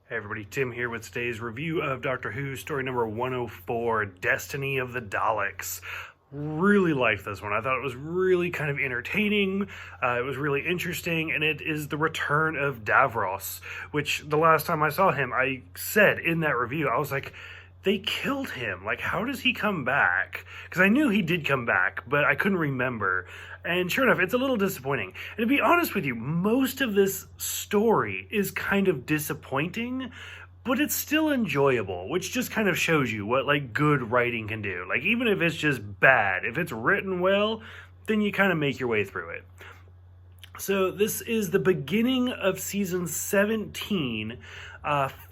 Hey everybody, Tim here with today's review of Doctor Who, story number 104, Destiny of the Daleks. Really liked this one. I thought it was really kind of entertaining, it was really interesting, and it is the return of Davros, which the last time I saw him, I said in that review, I was like, they killed him. Like, how does he come back? Because I knew he did come back, but I couldn't remember. And sure enough, it's a little disappointing. And to be honest with you, most of this story is kind of disappointing, but it's still enjoyable, which just kind of shows you what, like, good writing can do. Like, even if it's just bad, if it's written well, then you kind of make your way through it. So this is the beginning of season 17.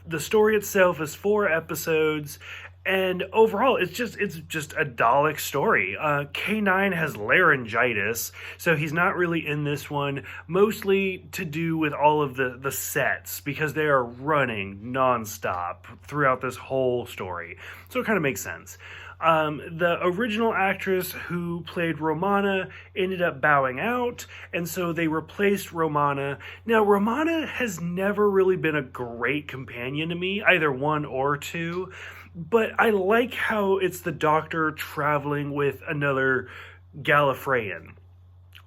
The story itself is 4 episodes, and overall it's just a Dalek story. K9 has laryngitis, so he's not really in this one, mostly to do with all of the sets, because they are running nonstop throughout this whole story. So it kind of makes sense. The original actress who played Romana ended up bowing out, and so they replaced Romana. Now, Romana has never really been a great companion to me, either 1 or 2, but I like how it's the Doctor traveling with another Gallifreyan.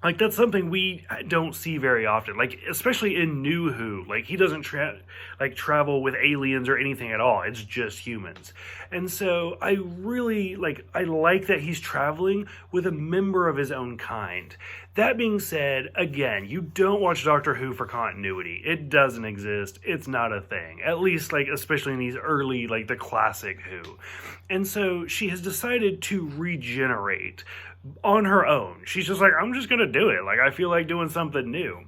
Like, that's something we don't see very often. Like, especially in New Who. Like, he doesn't travel with aliens or anything at all. It's just humans. And so I really I like that he's traveling with a member of his own kind. That being said, again, you don't watch Doctor Who for continuity. It doesn't exist. It's not a thing. At least, especially in these early, the classic Who. And so she has decided to regenerate on her own. She's just like, I'm just gonna do it. I feel like doing something new.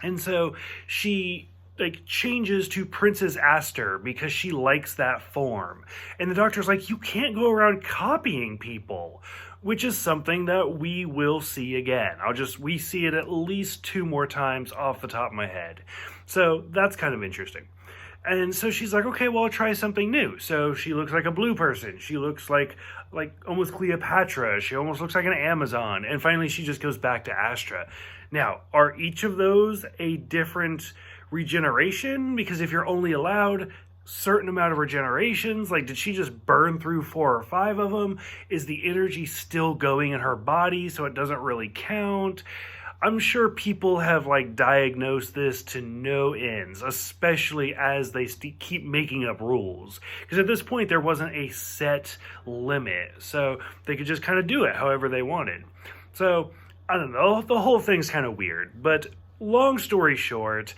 And so she changes to Princess Aster because she likes that form. And the Doctor's like, you can't go around copying people, which is something that we will see again. We see it at least 2 more times off the top of my head. So that's kind of interesting. And so she's like, okay, well, I'll try something new. So she looks like a blue person. She looks like almost Cleopatra. She almost looks like an Amazon. And finally, she just goes back to Astra. Now, are each of those a different regeneration? Because if you're only allowed certain amount of regenerations, did she just burn through 4 or 5 of them? Is the energy still going in her body so it doesn't really count? I'm sure people have diagnosed this to no ends, especially as they keep making up rules. Because at this point, there wasn't a set limit, so they could just kind of do it however they wanted. So, I don't know, the whole thing's kind of weird. But long story short,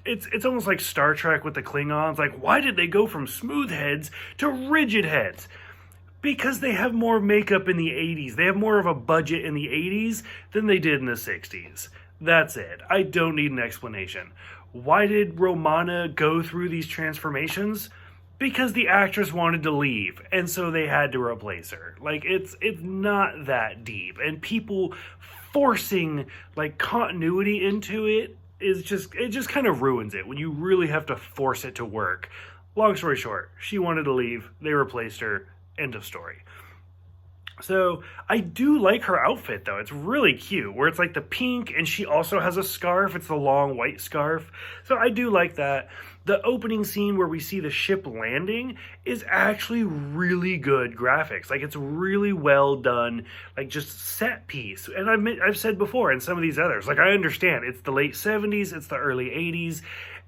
it's almost like Star Trek with the Klingons. Why did they go from smooth heads to rigid heads? Because they have more makeup in the 80s. They have more of a budget in the 80s than they did in the 60s. That's it. I don't need an explanation. Why did Romana go through these transformations? Because the actress wanted to leave, and so they had to replace her. It's not that deep. And people forcing continuity into it just kind of ruins it when you really have to force it to work. Long story short, she wanted to leave, they replaced her. End of story. So I do like her outfit though. It's really cute where it's the pink and she also has a scarf. It's the long white scarf. So I do like that. The opening scene where we see the ship landing is actually really good graphics. It's really well done, just set piece. And I've said before in some of these others, I understand it's the late 70s, it's the early 80s.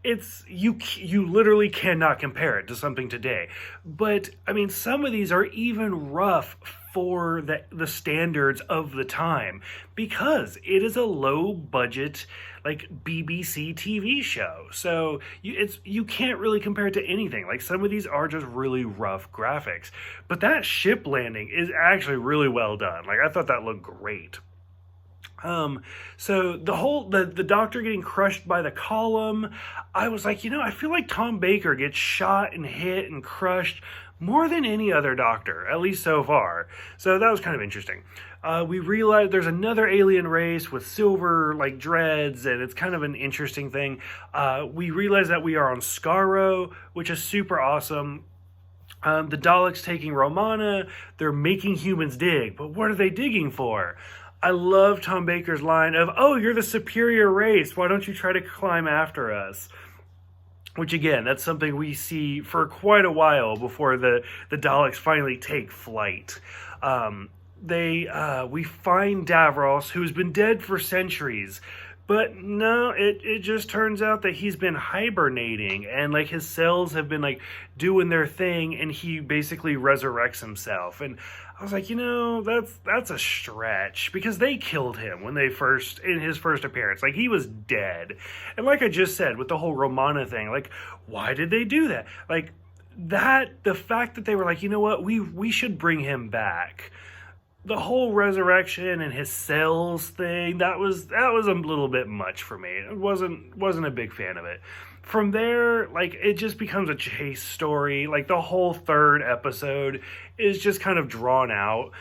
It's you literally cannot compare it to something today. But I mean, some of these are even rough for the standards of the time because it is a low budget BBC TV show. So you can't really compare it to anything. Some of these are just really rough graphics. But that ship landing is actually really well done. I thought that looked great. So the Doctor getting crushed by the column, I was like, I feel like Tom Baker gets shot and hit and crushed more than any other Doctor, at least so far. So that was kind of interesting. We realized there's another alien race with silver dreads, and it's kind of an interesting thing. We realized that we are on Skaro, which is super awesome. The Daleks taking Romana, they're making humans dig, but what are they digging for? I love Tom Baker's line of, oh, you're the superior race. Why don't you try to climb after us? which again, that's something we see for quite a while before the Daleks finally take flight. We find Davros, who's been dead for centuries, but no, it just turns out that he's been hibernating, and like his cells have been like doing their thing, and he basically resurrects himself. And I was like, that's a stretch, because they killed him in his first appearance. Like, he was dead. And like I just said, with the whole Romana thing, like, why did they do that? Like, the fact that they were like, you know what, we should bring him back. The whole resurrection and his cells thing, that was a little bit much for me. I wasn't a big fan of it. From there, like, it just becomes a chase story. Like, the whole third episode is just kind of drawn out.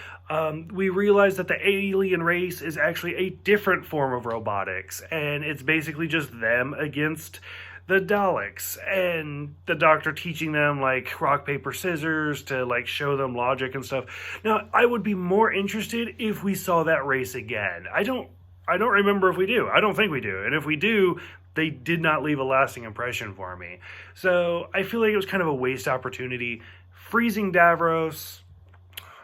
We realize that the alien race is actually a different form of robotics, and it's basically just them against the Daleks, and the Doctor teaching them like rock, paper, scissors to like show them logic and stuff. Now, I would be more interested if we saw that race again. I don't remember if we do. I don't think we do. And if we do, they did not leave a lasting impression for me. So I feel like it was kind of a waste opportunity. Freezing Davros.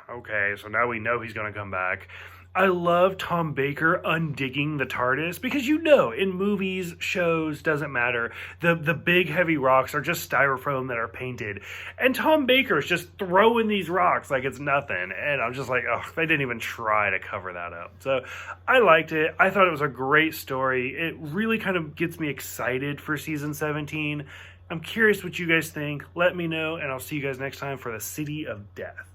Okay, so now we know he's going to come back. I love Tom Baker undigging the TARDIS, because in movies, shows, doesn't matter. The big heavy rocks are just styrofoam that are painted. And Tom Baker's just throwing these rocks like it's nothing. And I'm just like, oh, they didn't even try to cover that up. So I liked it. I thought it was a great story. It really kind of gets me excited for season 17. I'm curious what you guys think. Let me know, and I'll see you guys next time for the City of Death.